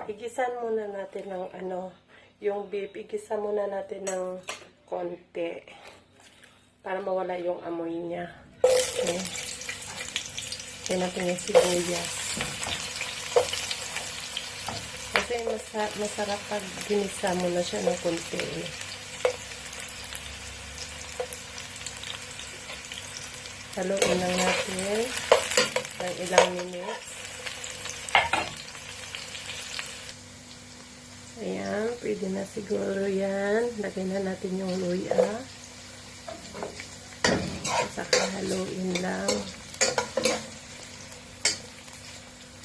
Igisan muna natin ng yung beef, igisa muna natin ng konti para mawala yung amoy niya. Okay. Kaya natin yung sibuyas. Kasi masarap pag ginisa mo na siya ng konti. Haluin lang natin ng ilang minutes. Ayan, pwede na siguro yan. Lagyan na natin yung luya. Saka haluin lang.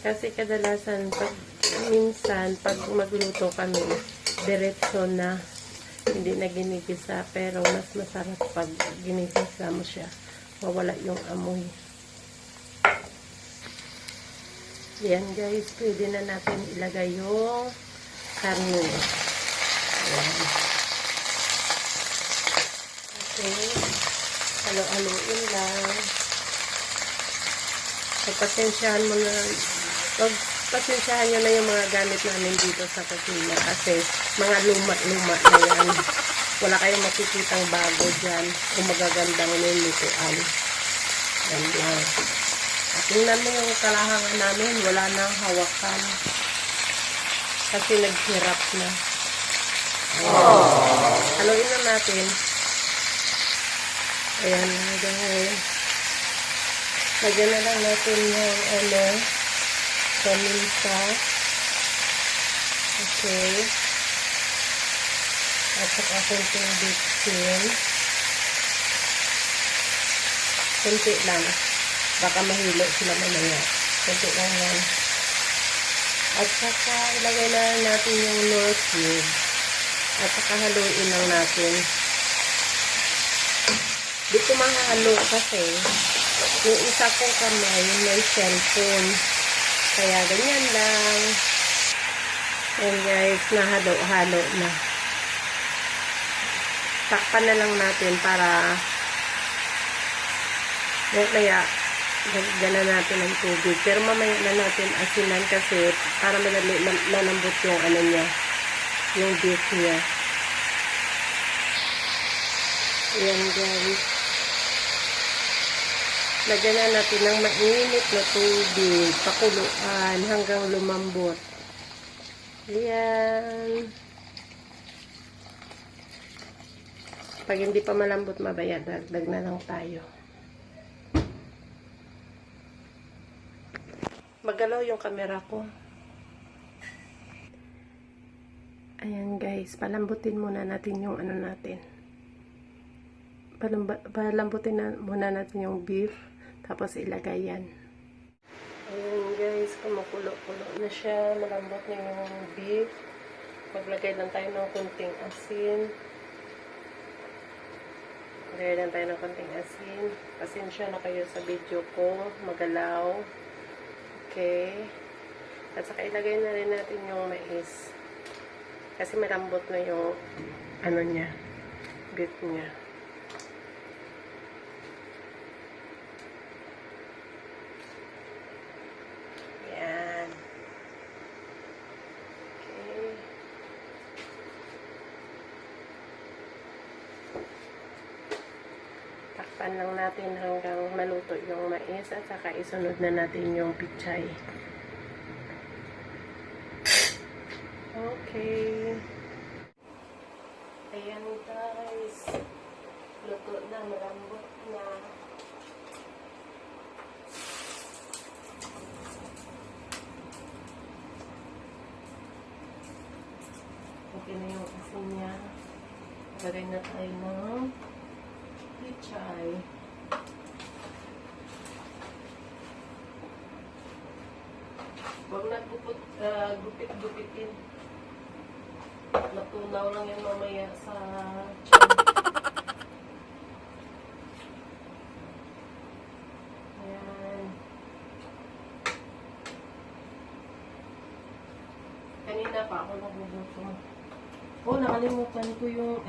Kasi kadalasan, minsan, pag magluto kami, diretso na, hindi na ginigisa. Pero mas masarap pag ginigisa mo siya. Mawala yung amoy. Yan guys, pwede na natin ilagay yung karne. Ayan. Okay. Halo-haloin lang. Pagpasensyahan mo na, pagpasensyahan nyo na yung mga gamit namin dito sa kusina kasi mga luma-luma na yan. Wala kayong makikitang bago dyan kung magagandang nilutuan. Yan lang. At tingnan mo yung kalahangan namin, wala nang hawakan. Kasi naghirap na. Haluin na natin. Ayan na guys. Lagyan na lang natin yung paminta. Okay. At saka kunting bitsin. Kunti lang. Baka mahilo sila mamaya. Kunti lang yan. At saka ilagay na natin yung nor cube. At saka haluin lang natin. Di ko mahalo kasi yung isa kong kamay may cellphone. Kaya ganyan lang. And guys, nahalo-halo na. Takpan na lang natin para kaya gana natin ng tubig. Pero mamaya na natin asinan kasi para malambot yung niya. Yung beef niya. Ayan guys. Lagyan na natin ng mainit na tubig. Pakuluan hanggang lumambot. Ayan. Pag hindi pa malambot mabaya, dagdag na lang tayo. Magalaw yung camera ko. Ayan guys, palambutin muna natin yung natin. Palambutin muna natin yung beef. Tapos ilagay yan. Ayan guys, kumukulo-kulo na siya. Malambot na yung beef. Maglagay lang tayo ng kunting asin. Maglagay lang tayo ng kunting asin. Pasensya na kayo sa video ko. Magalaw. Okay. At saka ilagay na rin natin yung mais. Kasi malambot na yung niya. Beef niya. Takpan lang natin hanggang maluto yung mais at saka isunod na natin yung pichay. Okay. Ayan guys. Luto na, malambot na. Okay na yung asin niya. Lagay na tayo ng pichay. Huwag na gupit-gupitin. Natunaw lang yan mamaya sa tiyan. Ayan. Kanina pa ako nagugutom. Oh, nakalimutan ko yung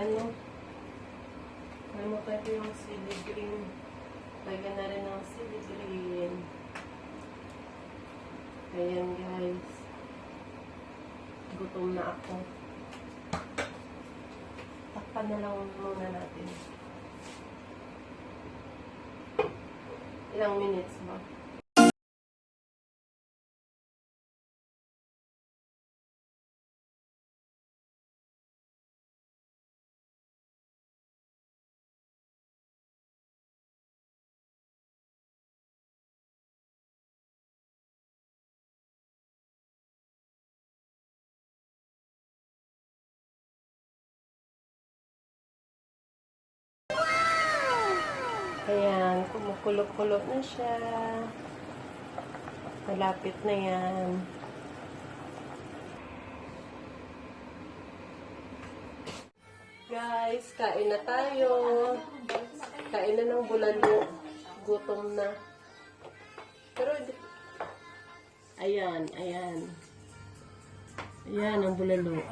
nakalimutan ko yung chili green. Lagyan na rin ng chili green. Ayan guys. gutom na ako. Takpan na lang muna natin. Ilang minutes ba? Ayan, kumukulog-kulog na siya. Malapit na yan. Guys, kain na tayo. Kain na ng bulalo. Gutom na. Pero, ayan, ayan. Ayan ang bulalo.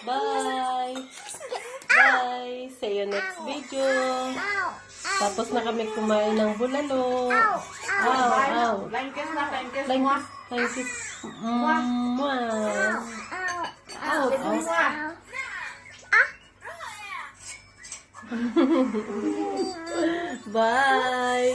Bye! Bye! See you next video. Tapos na kami kumain ng bulalo. Ow! Line kiss na, line kiss. Thank you. Thank you. Bye!